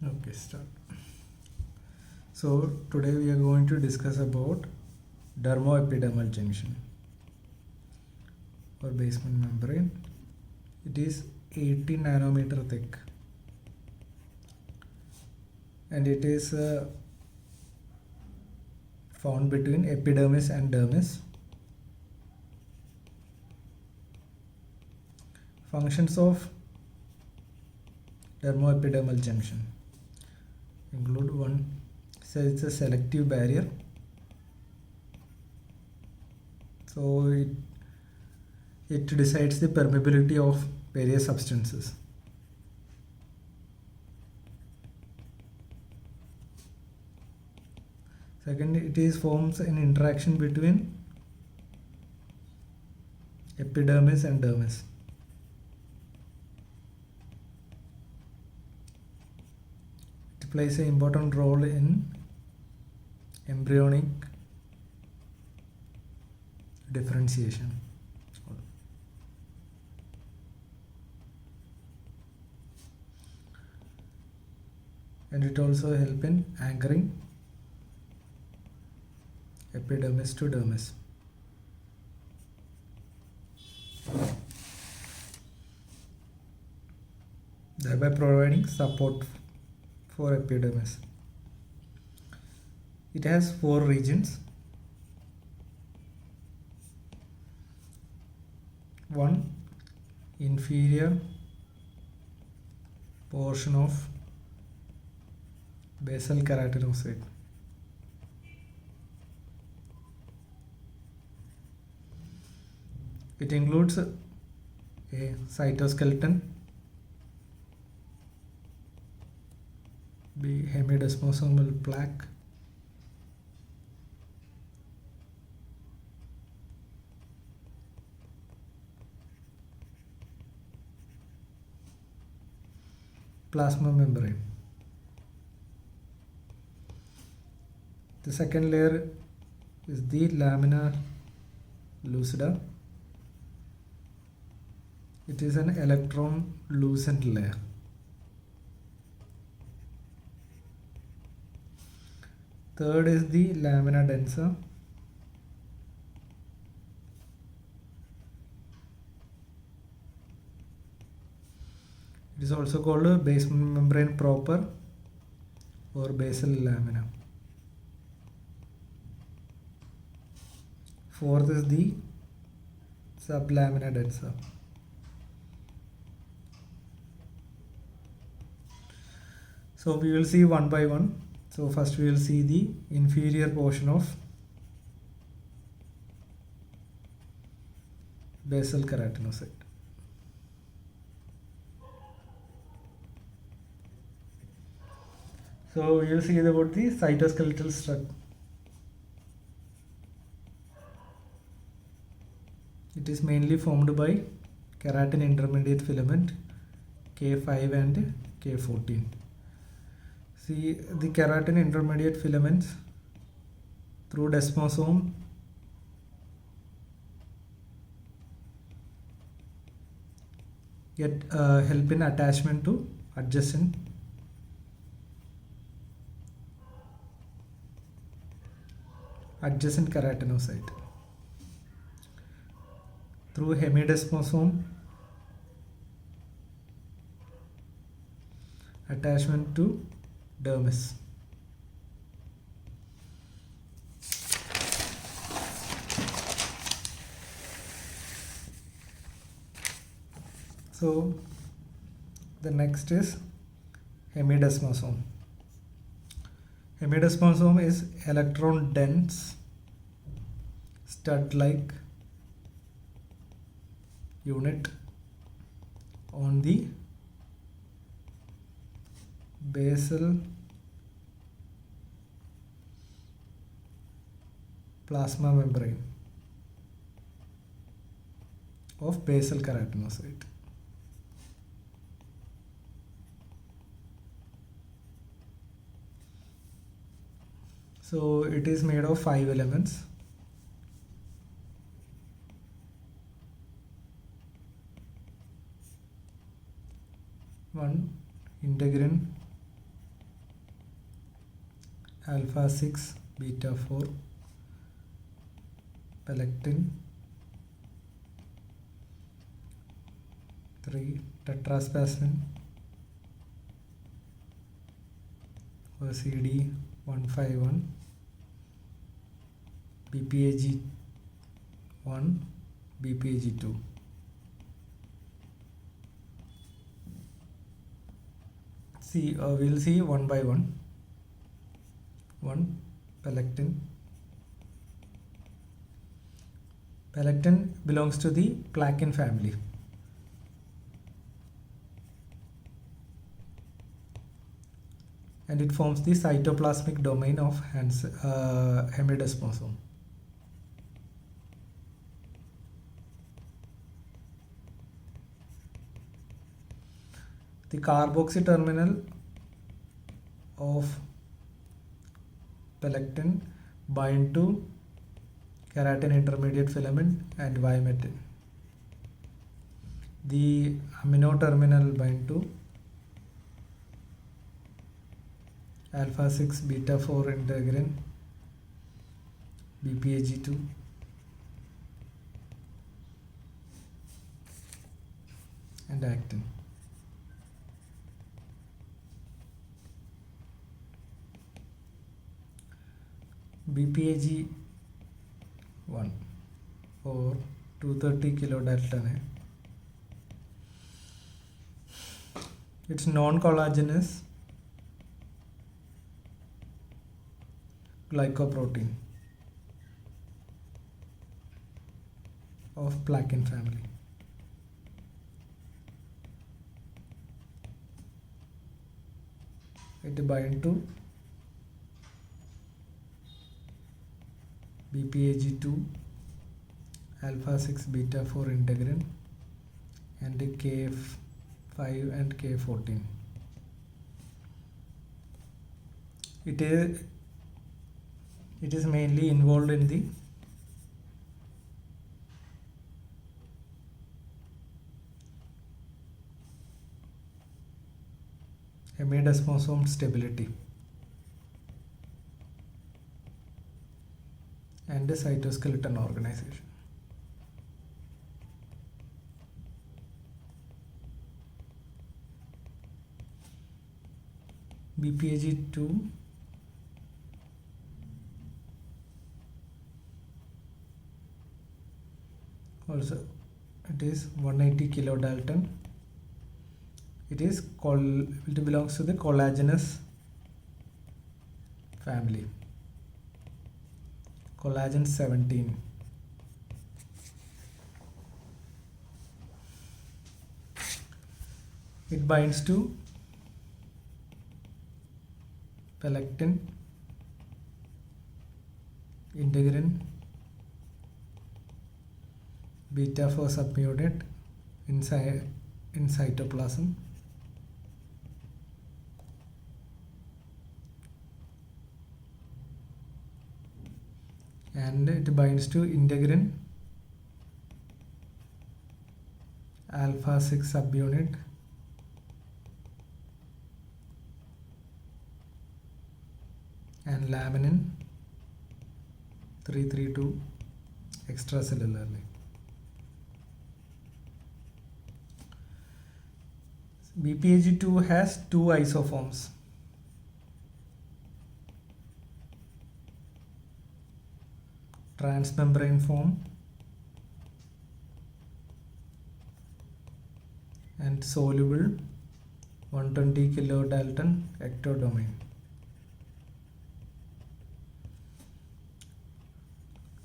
Okay, start. So today we are going to discuss about dermoepidermal junction or basement membrane. It is 80 nanometer thick and it is found between epidermis and dermis. Functions of dermoepidermal junction include one, so it's a selective barrier. So it decides the permeability of various substances. Second, it is forms an interaction between epidermis and dermis. It plays an important role in embryonic differentiation. And it also helps in anchoring epidermis to dermis. Thereby providing support for epidermis. It has 4 regions. One, inferior portion of basal keratinocyte. It includes a cytoskeleton, the hemidesmosomal plaque, plasma membrane. The second layer is the lamina lucida. It is an electron lucent layer. Third is the lamina densa. It is also called a basement membrane proper or basal lamina. Fourth is the sublamina densa. So we will see one by one. So first we will see the inferior portion of basal keratinocyte. So we will see about the cytoskeletal structure. It is mainly formed by keratin intermediate filament K5 and K14. See the keratin intermediate filaments through desmosome get help in attachment to adjacent keratinocyte. Through hemidesmosome attachment to dermis. So the next is hemidesmosome. Hemidesmosome is electron dense stud-like unit on the basal plasma membrane of basal keratinocyte. So it is made of 5 elements. One, integrin, alpha 6 beta 4 plectin 3 tetraspasmin for CD 151 BPAG 1 BPAG 2. We'll see one by one. 1 plectin. Plectin belongs to the Plaquin family. And it forms the cytoplasmic domain of hemidesmosome. The carboxy terminal of plectin bind to keratin intermediate filament and vimetin. The amino terminal bind to alpha 6 beta 4 integrin BPAG2 and actin. BPAG 1 or 230 kilodalton है. It's non-collagenous glycoprotein of Plaquin family. It binds to BPAG2, alpha 6 beta 4 integrin and K5 and K14. It is mainly involved in the hemidesmosome stability and the cytoskeleton organization. BPAG2 also it is 180 kilodalton. It belongs to the collagenous family. Collagen 17. It binds to plectin, integrin, beta 4 subunit in cytoplasm, and it binds to integrin, alpha 6 subunit, and laminin 332 extracellularly. BPAG2 has two isoforms. Transmembrane form and soluble 120 kilodalton ectodomain.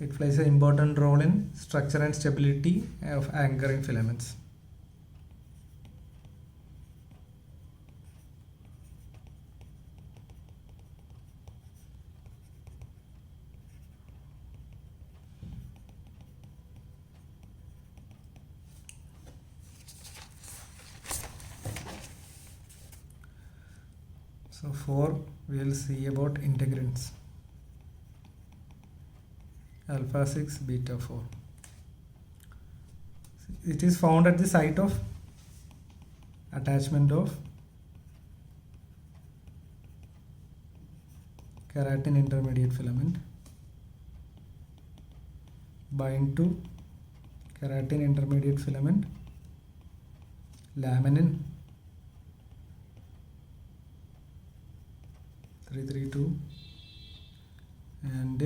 It plays an important role in structure and stability of anchoring filaments. So 4 we will see about integrins. Alpha 6 beta 4. It is found at the site of attachment of keratin intermediate filament, bind to keratin intermediate filament, laminin 332 and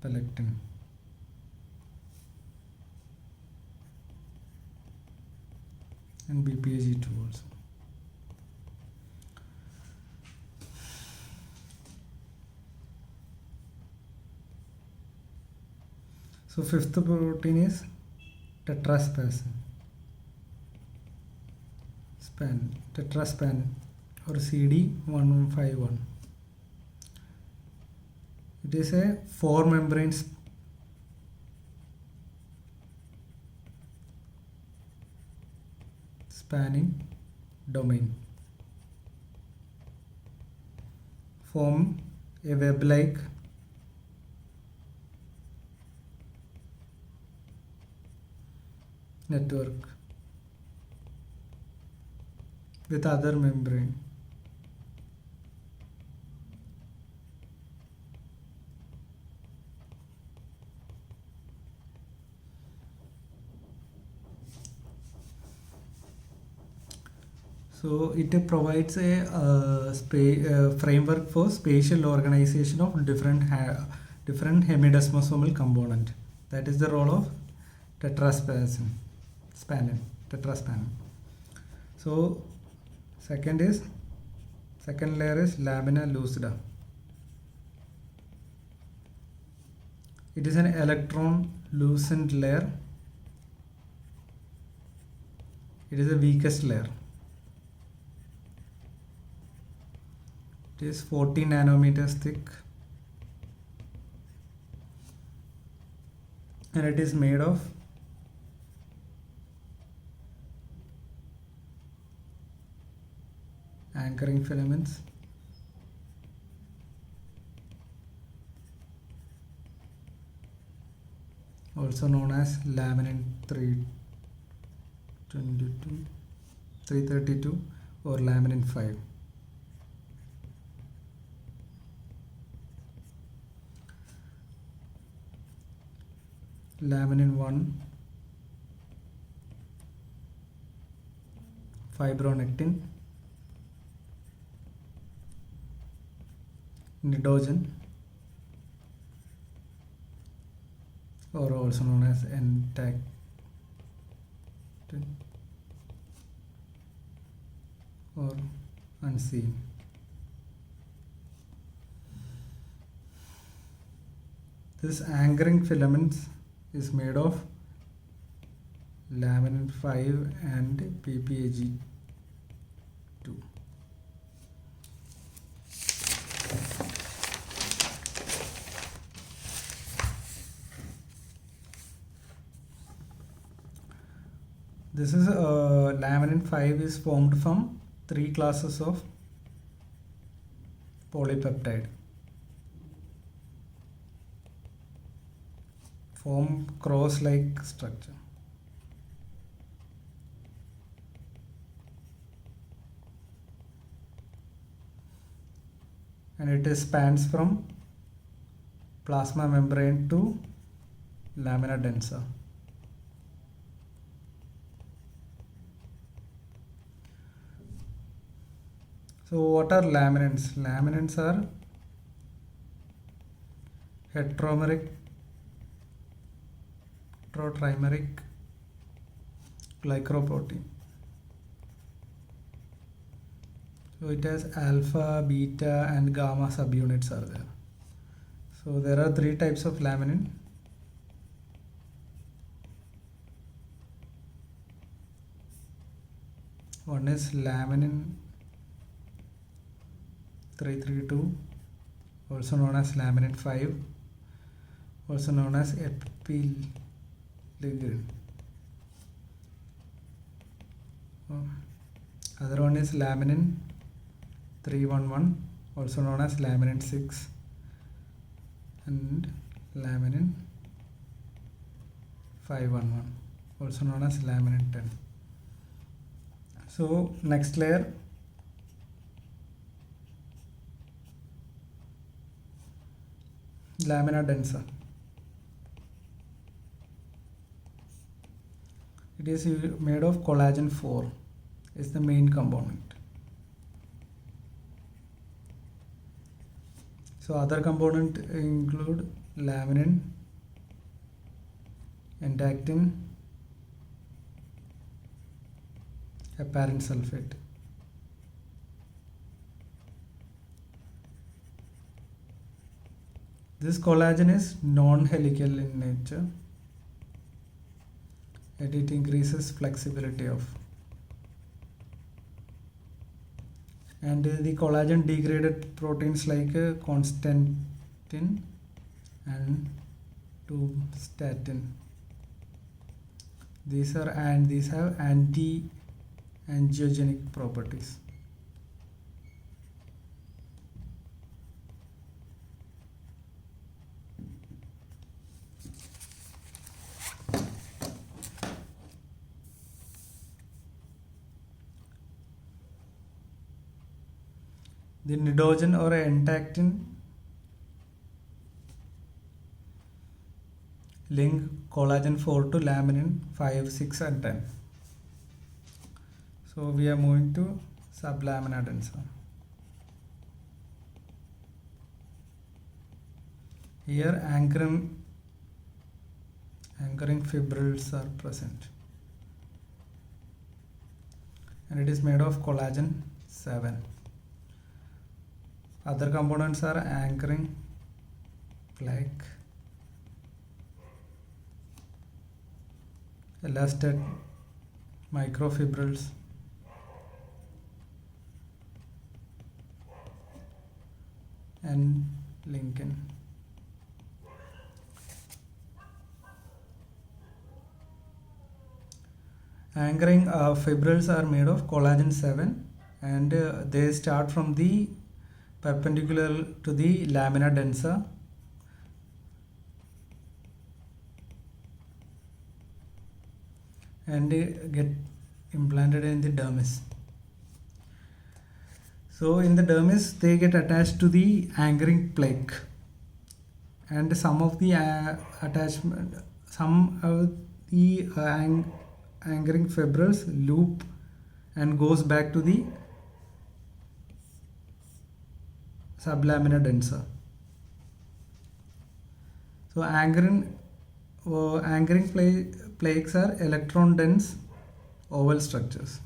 plectin. And BPAG2 also. So fifth protein is tetraspan or CD151. It is a 4 membranes spanning domain, form a web-like network with other membrane. So it provides a framework for spatial organization of different hemidesmosomal component. That is the role of tetraspan. So second layer is lamina lucida. It is an electron lucent layer. It is the weakest layer. It is 40 nanometers thick and it is made of anchoring filaments, also known as laminin 332 or laminin 5. Laminin 1, fibronectin, nidogen, or also known as entactin, or unseen. This anchoring filaments is made of laminin 5 and PPAG2. This is laminin 5 is formed from 3 classes of polypeptide. Form cross-like structure. And it spans from plasma membrane to lamina densa. So what are laminins? Laminins are heterotrimeric glycoprotein. So it has alpha, beta and gamma subunits are there. So there are 3 types of laminin. One is laminin 332, also known as laminin 5, also known as epiligrin. Other one is laminin 311, also known as laminin 6, and laminin 511, also known as laminin 10. So next layer lamina densa. It is made of collagen 4. Is the main component. So other component include laminin, endactin, heparin sulfate. This collagen is non-helical in nature and it increases flexibility of. And the collagen degraded proteins like constantin and tumstatin. These have anti-angiogenic properties. The nidogen or endactin link collagen 4 to laminin 5, 6 and 10. So we are moving to sublamina densa. Here anchoring fibrils are present and it is made of collagen 7. Other components are anchoring plaque, elastate microfibrils, and lignin. Anchoring fibrils are made of collagen 7 and they start from the perpendicular to the lamina densa and get implanted in the dermis. So in the dermis they get attached to the anchoring plaque and some of the anchoring fibrils loop and goes back to the sublamina densa. So anchoring plaques are electron dense oval structures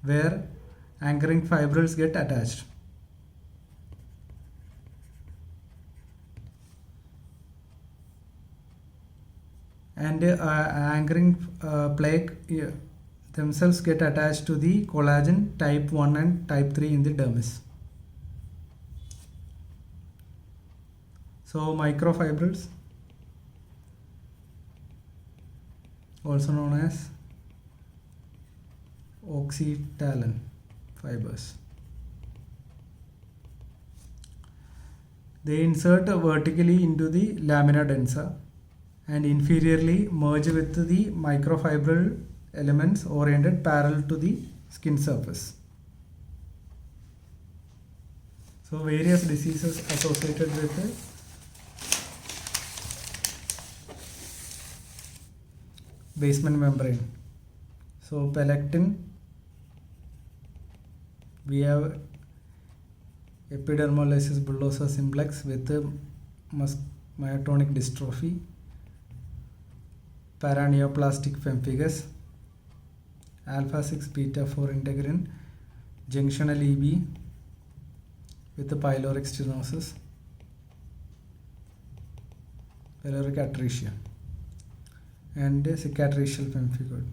where anchoring fibrils get attached. And anchoring plaque themselves get attached to the collagen type 1 and type 3 in the dermis. So microfibrils, also known as oxytalin fibers. They insert vertically into the lamina densa and inferiorly merge with the microfibril elements oriented parallel to the skin surface. So various diseases associated with basement membrane. So pelectin, we have epidermolysis bullosa simplex with myotonic dystrophy, paraneoplastic pemphigus, alpha 6 beta 4 integrin, junctional EB with the pyloric stenosis, pyloric atresia, and cicatricial pemphigoid.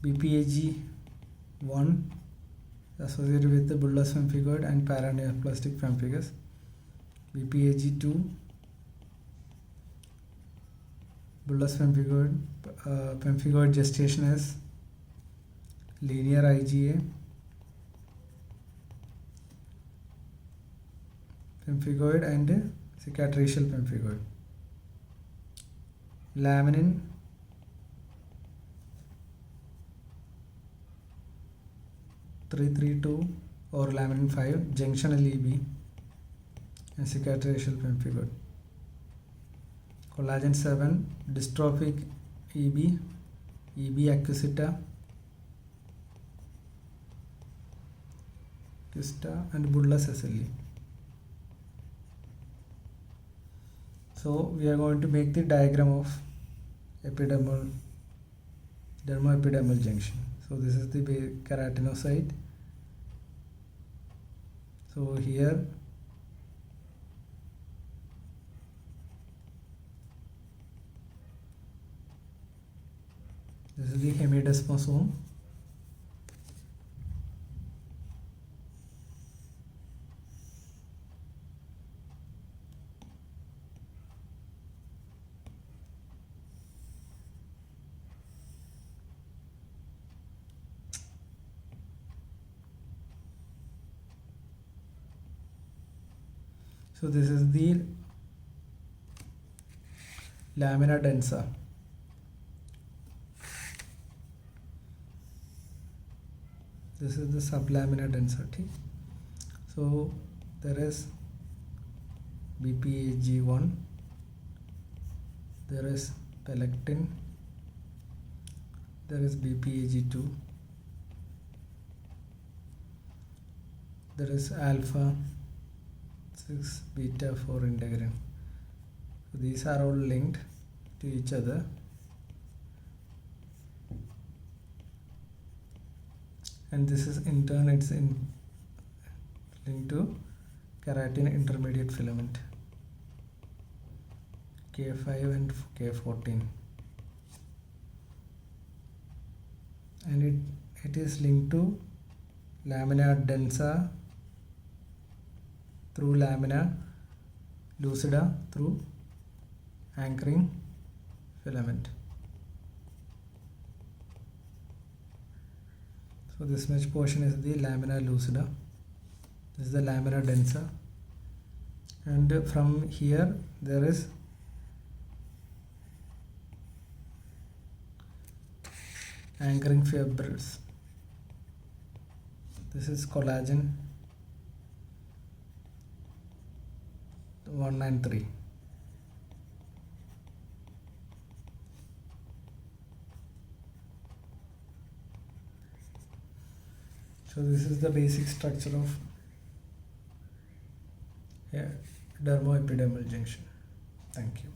BPAG1 associated with the bullous pemphigoid and paraneoplastic pemphigus. BPAG2 bullous pemphigoid, pemphigoid gestation as linear IgA, pemphigoid and cicatricial pemphigoid. Laminin, (332) or laminin 5, junctional EB, and cicatricial pemphigoid. Collagen 7, dystrophic EB, EB acquisita, and bulla sessile. So we are going to make the diagram of dermoepidermal junction. So this is the keratinocyte. So here this is the hemidesmosome. So this is the lamina densa. This is the sublamina density. So there is BPAG1, there is pelectin, there is BPAG2, there is alpha 6 beta 4 integrin. So these are all linked to each other. And this is in turn linked to keratin intermediate filament K5 and K14, and it is linked to lamina densa through lamina lucida through anchoring filament. So this much portion is the lamina lucida, this is the lamina densa, and from here there is anchoring fibrils. This is collagen 1 and 3. So this is the basic structure of dermoepidermal junction. Thank you.